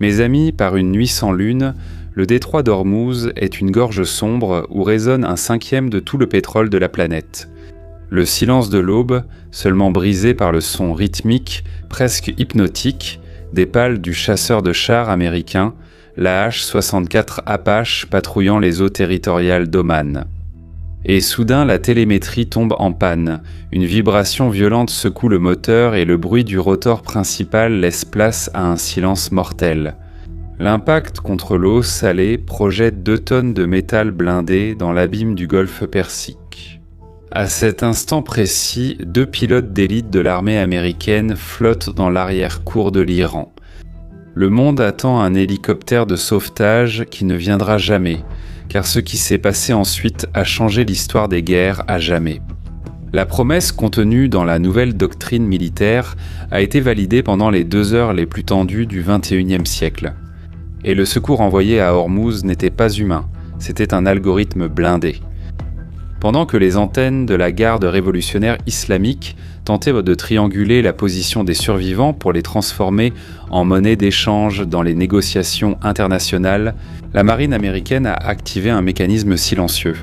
Mes amis, par une nuit sans lune, le détroit d'Ormuz est une gorge sombre où résonne un cinquième de tout le pétrole de la planète. Le silence de l'aube, seulement brisé par le son rythmique, presque hypnotique, des pales du chasseur de chars américain, la H-64 Apache patrouillant les eaux territoriales d'Oman. Et soudain, la télémétrie tombe en panne. Une vibration violente secoue le moteur et le bruit du rotor principal laisse place à un silence mortel. L'impact contre l'eau salée projette 2 tonnes de métal blindé dans l'abîme du golfe Persique. À cet instant précis, 2 pilotes d'élite de l'armée américaine flottent dans l'arrière-cour de l'Iran. Le monde attend un hélicoptère de sauvetage qui ne viendra jamais, car ce qui s'est passé ensuite a changé l'histoire des guerres à jamais. La promesse contenue dans la nouvelle doctrine militaire a été validée pendant les 2 heures les plus tendues du XXIe siècle. Et le secours envoyé à Ormuz n'était pas humain, c'était un algorithme blindé. Pendant que les antennes de la garde révolutionnaire islamique tentaient de trianguler la position des survivants pour les transformer en monnaie d'échange dans les négociations internationales, la marine américaine a activé un mécanisme silencieux.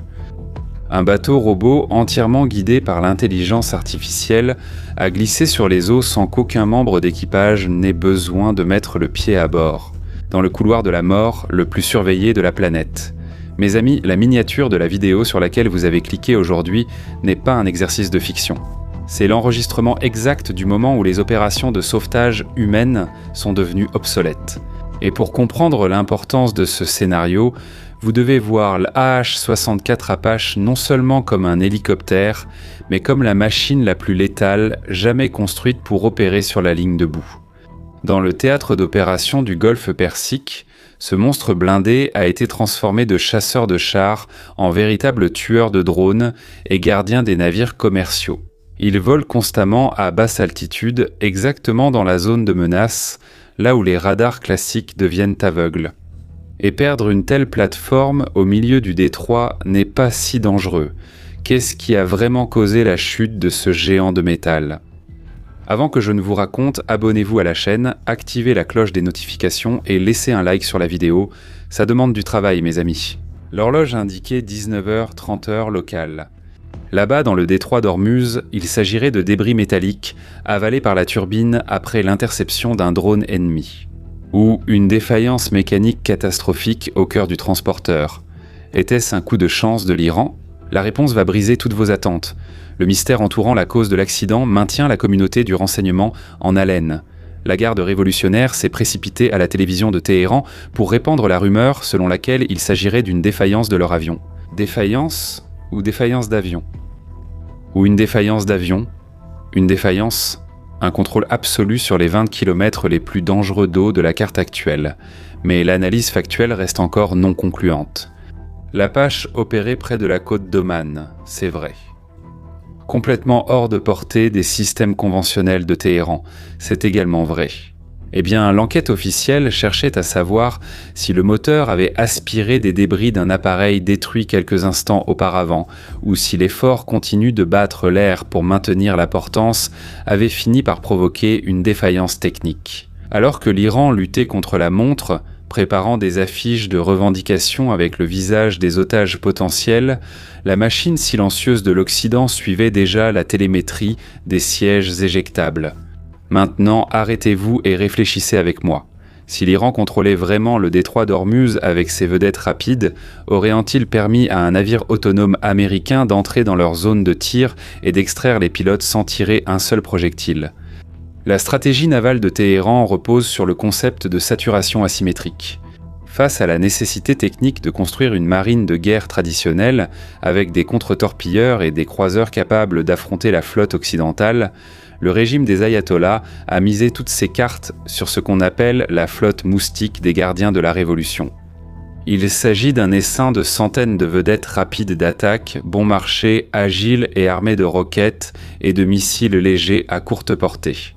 Un bateau robot entièrement guidé par l'intelligence artificielle a glissé sur les eaux sans qu'aucun membre d'équipage n'ait besoin de mettre le pied à bord, dans le couloir de la mort le plus surveillé de la planète. Mes amis, la miniature de la vidéo sur laquelle vous avez cliqué aujourd'hui n'est pas un exercice de fiction. C'est l'enregistrement exact du moment où les opérations de sauvetage humaines sont devenues obsolètes. Et pour comprendre l'importance de ce scénario, vous devez voir l'AH-64 Apache non seulement comme un hélicoptère, mais comme la machine la plus létale jamais construite pour opérer sur la ligne de bout. Dans le théâtre d'opération du golfe Persique, ce monstre blindé a été transformé de chasseur de chars en véritable tueur de drones et gardien des navires commerciaux. Il vole constamment à basse altitude, exactement dans la zone de menace, là où les radars classiques deviennent aveugles. Et perdre une telle plateforme au milieu du détroit n'est pas si dangereux. Qu'est-ce qui a vraiment causé la chute de ce géant de métal ? Avant que je ne vous raconte, abonnez-vous à la chaîne, activez la cloche des notifications et laissez un like sur la vidéo. Ça demande du travail, mes amis. L'horloge indiquait 19h, 30h locale. Là-bas, dans le détroit d'Ormuz, il s'agirait de débris métalliques avalés par la turbine après l'interception d'un drone ennemi. Ou une défaillance mécanique catastrophique au cœur du transporteur. Était-ce un coup de chance de l'Iran ? La réponse va briser toutes vos attentes. Le mystère entourant la cause de l'accident maintient la communauté du renseignement en haleine. La garde révolutionnaire s'est précipitée à la télévision de Téhéran pour répandre la rumeur selon laquelle il s'agirait d'une défaillance de leur avion. Défaillance ou défaillance d'avion ? Ou une défaillance d'avion ? Une défaillance ? Un contrôle absolu sur les 20 km les plus dangereux d'eau de la carte actuelle. Mais l'analyse factuelle reste encore non concluante. L'Apache opérait près de la côte d'Oman, c'est vrai. Complètement hors de portée des systèmes conventionnels de Téhéran, c'est également vrai. Eh bien, l'enquête officielle cherchait à savoir si le moteur avait aspiré des débris d'un appareil détruit quelques instants auparavant, ou si l'effort continu de battre l'air pour maintenir la portance avait fini par provoquer une défaillance technique. Alors que l'Iran luttait contre la montre, préparant des affiches de revendication avec le visage des otages potentiels, la machine silencieuse de l'Occident suivait déjà la télémétrie des sièges éjectables. Maintenant, arrêtez-vous et réfléchissez avec moi. Si l'Iran contrôlait vraiment le détroit d'Ormuz avec ses vedettes rapides, aurait-il permis à un navire autonome américain d'entrer dans leur zone de tir et d'extraire les pilotes sans tirer un seul projectile ? La stratégie navale de Téhéran repose sur le concept de saturation asymétrique. Face à la nécessité technique de construire une marine de guerre traditionnelle, avec des contre-torpilleurs et des croiseurs capables d'affronter la flotte occidentale, le régime des ayatollahs a misé toutes ses cartes sur ce qu'on appelle la flotte moustique des gardiens de la Révolution. Il s'agit d'un essaim de centaines de vedettes rapides d'attaque, bon marché, agiles et armés de roquettes et de missiles légers à courte portée.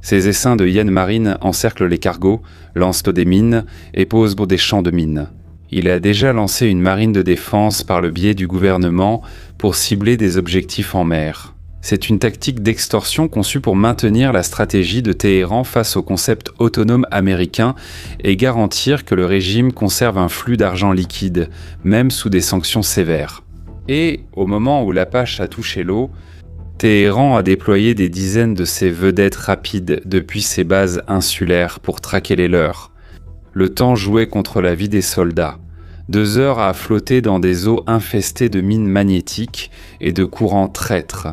Ces essaims de hyènes marines encerclent les cargos, lancent des mines et posent des champs de mines. Il a déjà lancé une marine de défense par le biais du gouvernement pour cibler des objectifs en mer. C'est une tactique d'extorsion conçue pour maintenir la stratégie de Téhéran face au concept autonome américain et garantir que le régime conserve un flux d'argent liquide, même sous des sanctions sévères. Et, au moment où l'Apache a touché l'eau, Téhéran a déployé des dizaines de ses vedettes rapides depuis ses bases insulaires pour traquer les leurs. Le temps jouait contre la vie des soldats. 2 heures à flotter dans des eaux infestées de mines magnétiques et de courants traîtres.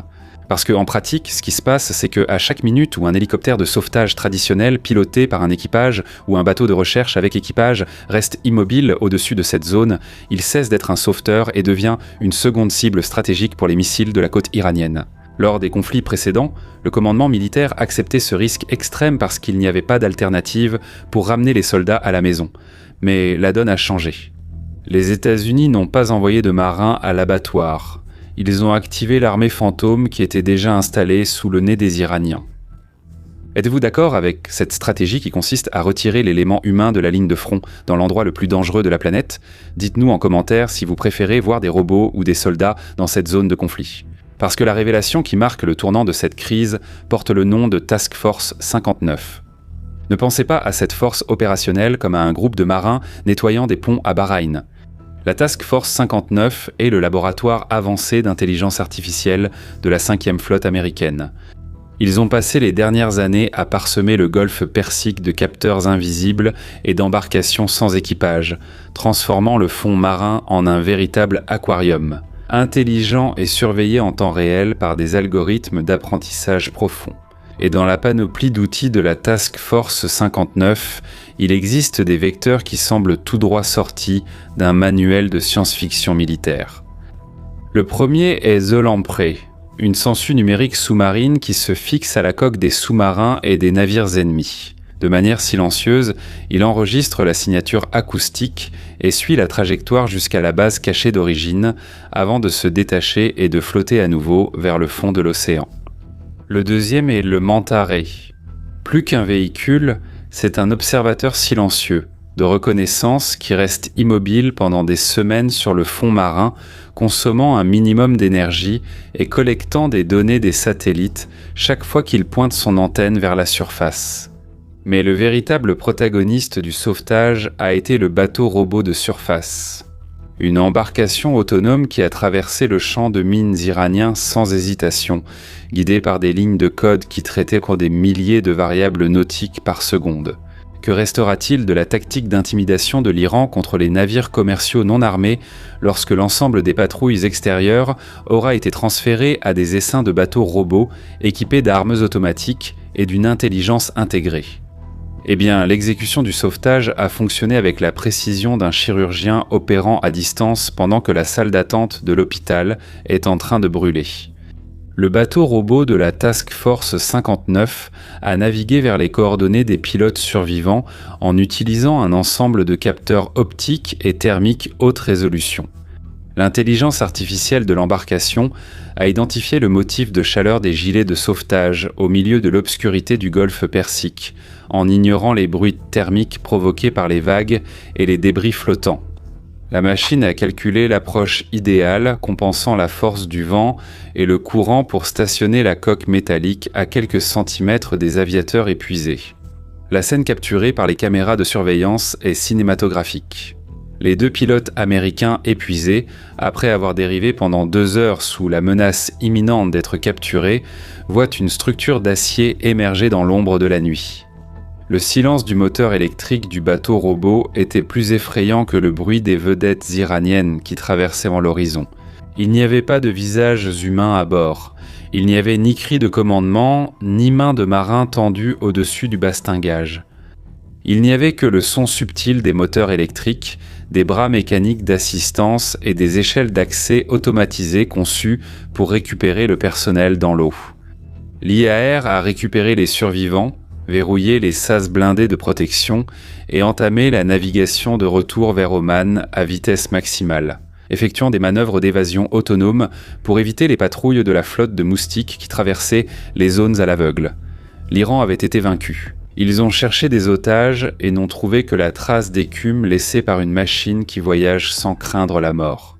Parce qu'en pratique, ce qui se passe, c'est qu'à chaque minute où un hélicoptère de sauvetage traditionnel piloté par un équipage ou un bateau de recherche avec équipage reste immobile au-dessus de cette zone, il cesse d'être un sauveteur et devient une seconde cible stratégique pour les missiles de la côte iranienne. Lors des conflits précédents, le commandement militaire acceptait ce risque extrême parce qu'il n'y avait pas d'alternative pour ramener les soldats à la maison. Mais la donne a changé. Les États-Unis n'ont pas envoyé de marins à l'abattoir. Ils ont activé l'armée fantôme qui était déjà installée sous le nez des Iraniens. Êtes-vous d'accord avec cette stratégie qui consiste à retirer l'élément humain de la ligne de front dans l'endroit le plus dangereux de la planète ? Dites-nous en commentaire si vous préférez voir des robots ou des soldats dans cette zone de conflit. Parce que la révélation qui marque le tournant de cette crise porte le nom de Task Force 59. Ne pensez pas à cette force opérationnelle comme à un groupe de marins nettoyant des ponts à Bahreïn. La Task Force 59 est le laboratoire avancé d'intelligence artificielle de la 5e flotte américaine. Ils ont passé les dernières années à parsemer le golfe Persique de capteurs invisibles et d'embarcations sans équipage, transformant le fond marin en un véritable aquarium, intelligent et surveillé en temps réel par des algorithmes d'apprentissage profond. Et dans la panoplie d'outils de la Task Force 59, il existe des vecteurs qui semblent tout droit sortis d'un manuel de science-fiction militaire. Le premier est The Lamprey, une sangsue numérique sous-marine qui se fixe à la coque des sous-marins et des navires ennemis. De manière silencieuse, il enregistre la signature acoustique et suit la trajectoire jusqu'à la base cachée d'origine, avant de se détacher et de flotter à nouveau vers le fond de l'océan. Le deuxième est le Manta Ray. Plus qu'un véhicule, c'est un observateur silencieux, de reconnaissance qui reste immobile pendant des semaines sur le fond marin, consommant un minimum d'énergie et collectant des données des satellites chaque fois qu'il pointe son antenne vers la surface. Mais le véritable protagoniste du sauvetage a été le bateau robot de surface. Une embarcation autonome qui a traversé le champ de mines iranien sans hésitation, guidée par des lignes de code qui traitaient pour des milliers de variables nautiques par seconde. Que restera-t-il de la tactique d'intimidation de l'Iran contre les navires commerciaux non armés lorsque l'ensemble des patrouilles extérieures aura été transféré à des essaims de bateaux robots équipés d'armes automatiques et d'une intelligence intégrée ? Eh bien, l'exécution du sauvetage a fonctionné avec la précision d'un chirurgien opérant à distance pendant que la salle d'attente de l'hôpital est en train de brûler. Le bateau robot de la Task Force 59 a navigué vers les coordonnées des pilotes survivants en utilisant un ensemble de capteurs optiques et thermiques haute résolution. L'intelligence artificielle de l'embarcation a identifié le motif de chaleur des gilets de sauvetage au milieu de l'obscurité du golfe Persique, en ignorant les bruits thermiques provoqués par les vagues et les débris flottants. La machine a calculé l'approche idéale, compensant la force du vent et le courant pour stationner la coque métallique à quelques centimètres des aviateurs épuisés. La scène capturée par les caméras de surveillance est cinématographique. Les 2 pilotes américains épuisés, après avoir dérivé pendant 2 heures sous la menace imminente d'être capturés, voient une structure d'acier émerger dans l'ombre de la nuit. Le silence du moteur électrique du bateau robot était plus effrayant que le bruit des vedettes iraniennes qui traversaient l'horizon. Il n'y avait pas de visages humains à bord. Il n'y avait ni cri de commandement, ni main de marin tendue au-dessus du bastingage. Il n'y avait que le son subtil des moteurs électriques, des bras mécaniques d'assistance et des échelles d'accès automatisées conçues pour récupérer le personnel dans l'eau. L'IAR a récupéré les survivants, verrouillé les sas blindés de protection et entamé la navigation de retour vers Oman à vitesse maximale, effectuant des manœuvres d'évasion autonomes pour éviter les patrouilles de la flotte de moustiques qui traversaient les zones à l'aveugle. L'Iran avait été vaincu. Ils ont cherché des otages et n'ont trouvé que la trace d'écume laissée par une machine qui voyage sans craindre la mort.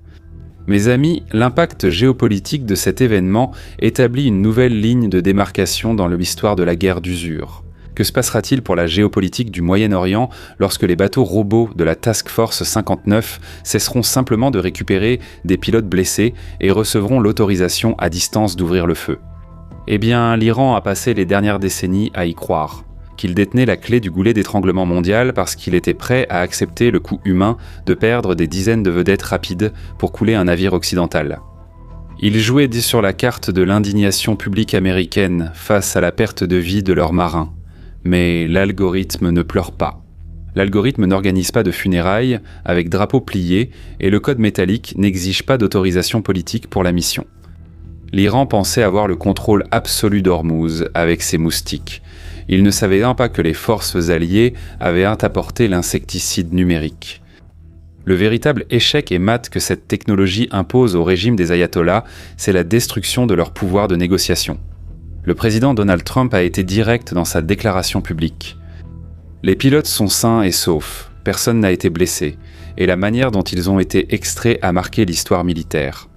Mes amis, l'impact géopolitique de cet événement établit une nouvelle ligne de démarcation dans l'histoire de la guerre d'usure. Que se passera-t-il pour la géopolitique du Moyen-Orient lorsque les bateaux robots de la Task Force 59 cesseront simplement de récupérer des pilotes blessés et recevront l'autorisation à distance d'ouvrir le feu? Eh bien, l'Iran a passé les dernières décennies à y croire, qu'il détenait la clé du goulet d'étranglement mondial parce qu'il était prêt à accepter le coût humain de perdre des dizaines de vedettes rapides pour couler un navire occidental. Il jouait sur la carte de l'indignation publique américaine face à la perte de vie de leurs marins. Mais l'algorithme ne pleure pas. L'algorithme n'organise pas de funérailles avec drapeau plié et le code métallique n'exige pas d'autorisation politique pour la mission. L'Iran pensait avoir le contrôle absolu d'Ormuz avec ses moustiques. Il ne savait pas que les forces alliées avaient apporté l'insecticide numérique. Le véritable échec et mat que cette technologie impose au régime des ayatollahs, c'est la destruction de leur pouvoir de négociation. Le président Donald Trump a été direct dans sa déclaration publique. Les pilotes sont sains et saufs, personne n'a été blessé, et la manière dont ils ont été extraits a marqué l'histoire militaire.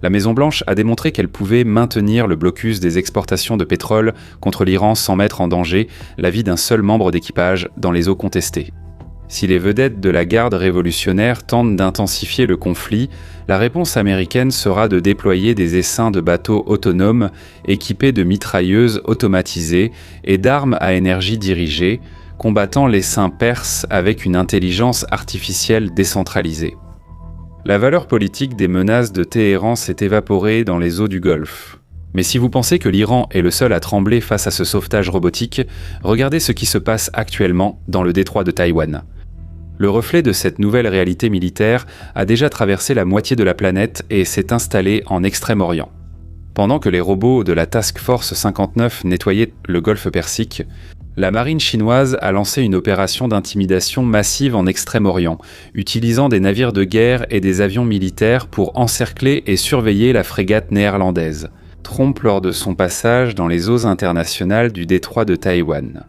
La Maison-Blanche a démontré qu'elle pouvait maintenir le blocus des exportations de pétrole contre l'Iran sans mettre en danger la vie d'un seul membre d'équipage dans les eaux contestées. Si les vedettes de la garde révolutionnaire tentent d'intensifier le conflit, la réponse américaine sera de déployer des essaims de bateaux autonomes équipés de mitrailleuses automatisées et d'armes à énergie dirigée, combattant l'essaim perse avec une intelligence artificielle décentralisée. La valeur politique des menaces de Téhéran s'est évaporée dans les eaux du Golfe. Mais si vous pensez que l'Iran est le seul à trembler face à ce sauvetage robotique, regardez ce qui se passe actuellement dans le détroit de Taïwan. Le reflet de cette nouvelle réalité militaire a déjà traversé la moitié de la planète et s'est installé en Extrême-Orient. Pendant que les robots de la Task Force 59 nettoyaient le golfe Persique, la marine chinoise a lancé une opération d'intimidation massive en Extrême-Orient, utilisant des navires de guerre et des avions militaires pour encercler et surveiller la frégate néerlandaise, Tromp lors de son passage dans les eaux internationales du détroit de Taïwan.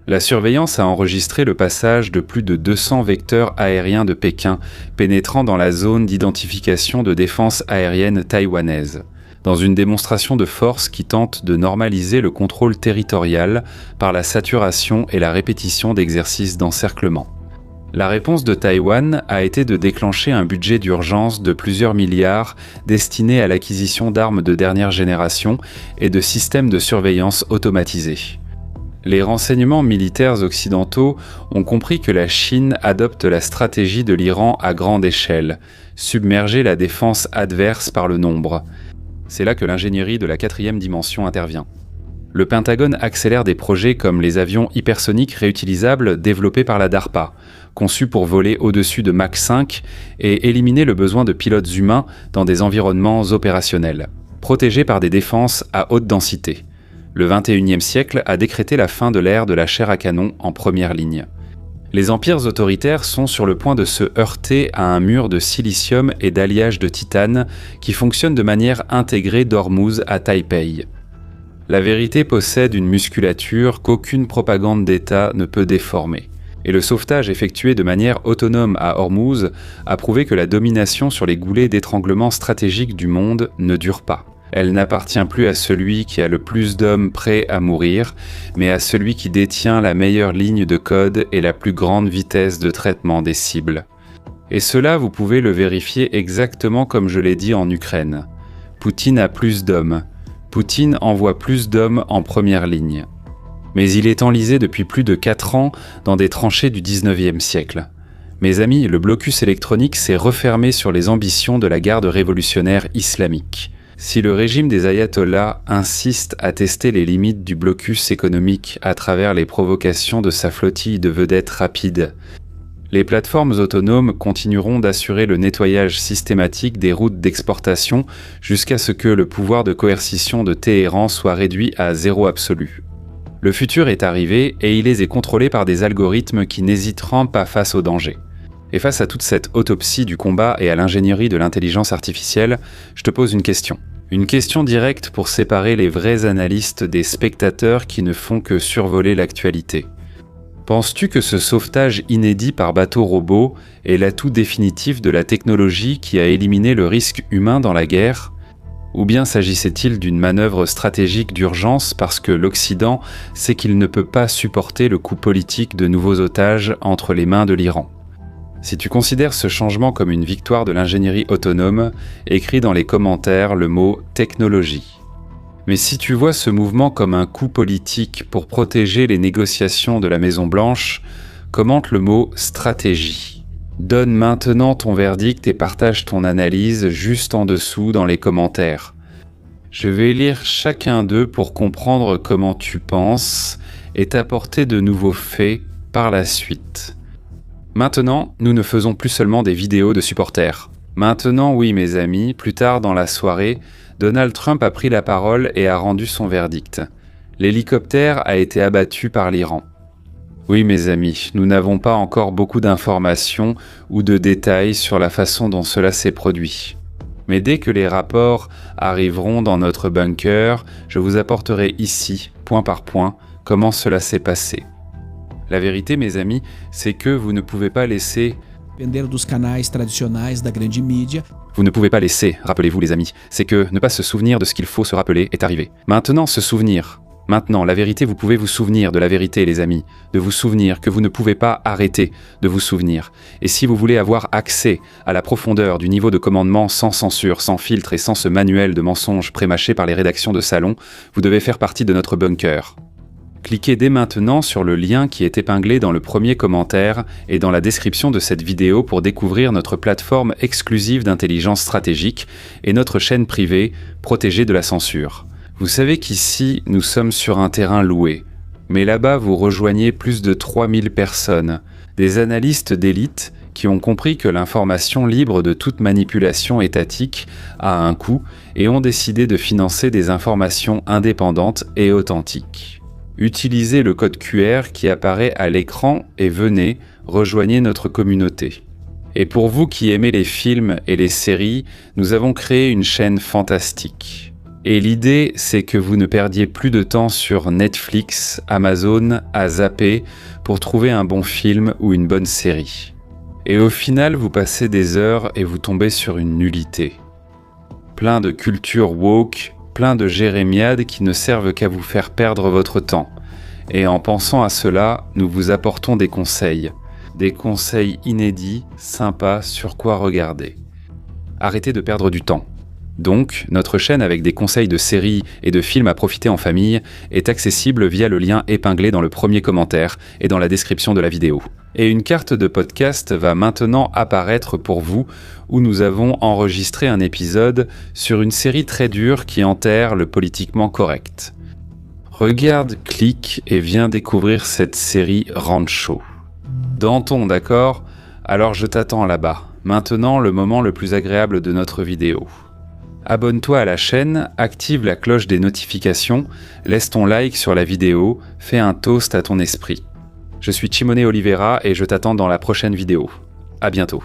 La surveillance a enregistré le passage de plus de 200 vecteurs aériens de Pékin pénétrant dans la zone d'identification de défense aérienne taïwanaise, dans une démonstration de force qui tente de normaliser le contrôle territorial par la saturation et la répétition d'exercices d'encerclement. La réponse de Taïwan a été de déclencher un budget d'urgence de plusieurs milliards destiné à l'acquisition d'armes de dernière génération et de systèmes de surveillance automatisés. Les renseignements militaires occidentaux ont compris que la Chine adopte la stratégie de l'Iran à grande échelle, submerger la défense adverse par le nombre. C'est là que l'ingénierie de la 4e dimension intervient. Le Pentagone accélère des projets comme les avions hypersoniques réutilisables développés par la DARPA, conçus pour voler au-dessus de Mach 5 et éliminer le besoin de pilotes humains dans des environnements opérationnels, protégés par des défenses à haute densité. Le XXIe siècle a décrété la fin de l'ère de la chair à canon en première ligne. Les empires autoritaires sont sur le point de se heurter à un mur de silicium et d'alliage de titane qui fonctionne de manière intégrée d'Ormuz à Taipei. La vérité possède une musculature qu'aucune propagande d'État ne peut déformer. Et le sauvetage effectué de manière autonome à Ormuz a prouvé que la domination sur les goulets d'étranglement stratégiques du monde ne dure pas. Elle n'appartient plus à celui qui a le plus d'hommes prêts à mourir, mais à celui qui détient la meilleure ligne de code et la plus grande vitesse de traitement des cibles. Et cela, vous pouvez le vérifier exactement comme je l'ai dit en Ukraine. Poutine a plus d'hommes. Poutine envoie plus d'hommes en première ligne. Mais il est enlisé depuis plus de 4 ans dans des tranchées du 19e siècle. Mes amis, le blocus électronique s'est refermé sur les ambitions de la garde révolutionnaire islamique. Si le régime des ayatollahs insiste à tester les limites du blocus économique à travers les provocations de sa flottille de vedettes rapides, les plateformes autonomes continueront d'assurer le nettoyage systématique des routes d'exportation jusqu'à ce que le pouvoir de coercition de Téhéran soit réduit à zéro absolu. Le futur est arrivé et il est contrôlé par des algorithmes qui n'hésiteront pas face au danger. Et face à toute cette autopsie du combat et à l'ingénierie de l'intelligence artificielle, je te pose une question. Une question directe pour séparer les vrais analystes des spectateurs qui ne font que survoler l'actualité. Penses-tu que ce sauvetage inédit par bateau robot est l'atout définitif de la technologie qui a éliminé le risque humain dans la guerre ? Ou bien s'agissait-il d'une manœuvre stratégique d'urgence parce que l'Occident sait qu'il ne peut pas supporter le coût politique de nouveaux otages entre les mains de l'Iran ? Si tu considères ce changement comme une victoire de l'ingénierie autonome, écris dans les commentaires le mot « technologie ». Mais si tu vois ce mouvement comme un coup politique pour protéger les négociations de la Maison-Blanche, commente le mot « stratégie ». Donne maintenant ton verdict et partage ton analyse juste en dessous dans les commentaires. Je vais lire chacun d'eux pour comprendre comment tu penses et t'apporter de nouveaux faits par la suite. Maintenant, nous ne faisons plus seulement des vidéos de supporters. Maintenant, oui mes amis, plus tard dans la soirée, Donald Trump a pris la parole et a rendu son verdict. L'hélicoptère a été abattu par l'Iran. Oui mes amis, nous n'avons pas encore beaucoup d'informations ou de détails sur la façon dont cela s'est produit. Mais dès que les rapports arriveront dans notre bunker, je vous apporterai ici, point par point, comment cela s'est passé. La vérité, mes amis, c'est que vous ne pouvez pas laisser... Vous ne pouvez pas laisser, rappelez-vous les amis, c'est que ne pas se souvenir de ce qu'il faut se rappeler est arrivé. Maintenant, se souvenir. Maintenant, la vérité, vous pouvez vous souvenir de la vérité, les amis, de vous souvenir que vous ne pouvez pas arrêter de vous souvenir. Et si vous voulez avoir accès à la profondeur du niveau de commandement sans censure, sans filtre et sans ce manuel de mensonges prémâché par les rédactions de salon, vous devez faire partie de notre bunker. Cliquez dès maintenant sur le lien qui est épinglé dans le premier commentaire et dans la description de cette vidéo pour découvrir notre plateforme exclusive d'intelligence stratégique et notre chaîne privée protégée de la censure. Vous savez qu'ici, nous sommes sur un terrain loué, mais là-bas vous rejoignez plus de 3000 personnes, des analystes d'élite qui ont compris que l'information libre de toute manipulation étatique a un coût et ont décidé de financer des informations indépendantes et authentiques. Utilisez le code QR qui apparaît à l'écran et venez, rejoignez notre communauté. Et pour vous qui aimez les films et les séries, nous avons créé une chaîne fantastique. Et l'idée, c'est que vous ne perdiez plus de temps sur Netflix, Amazon, à zapper pour trouver un bon film ou une bonne série. Et au final, vous passez des heures et vous tombez sur une nullité. Plein de culture woke, plein de jérémiades qui ne servent qu'à vous faire perdre votre temps. Et en pensant à cela, nous vous apportons des conseils inédits, sympas sur quoi regarder. Arrêtez de perdre du temps. Donc, notre chaîne avec des conseils de séries et de films à profiter en famille est accessible via le lien épinglé dans le premier commentaire et dans la description de la vidéo. Et une carte de podcast va maintenant apparaître pour vous où nous avons enregistré un épisode sur une série très dure qui enterre le politiquement correct. Regarde, clique et viens découvrir cette série Rancho. Danton, d'accord ? Alors je t'attends là-bas. Maintenant, le moment le plus agréable de notre vidéo. Abonne-toi à la chaîne, active la cloche des notifications, laisse ton like sur la vidéo, fais un toast à ton esprit. Je suis Chimone Oliveira et je t'attends dans la prochaine vidéo. À bientôt.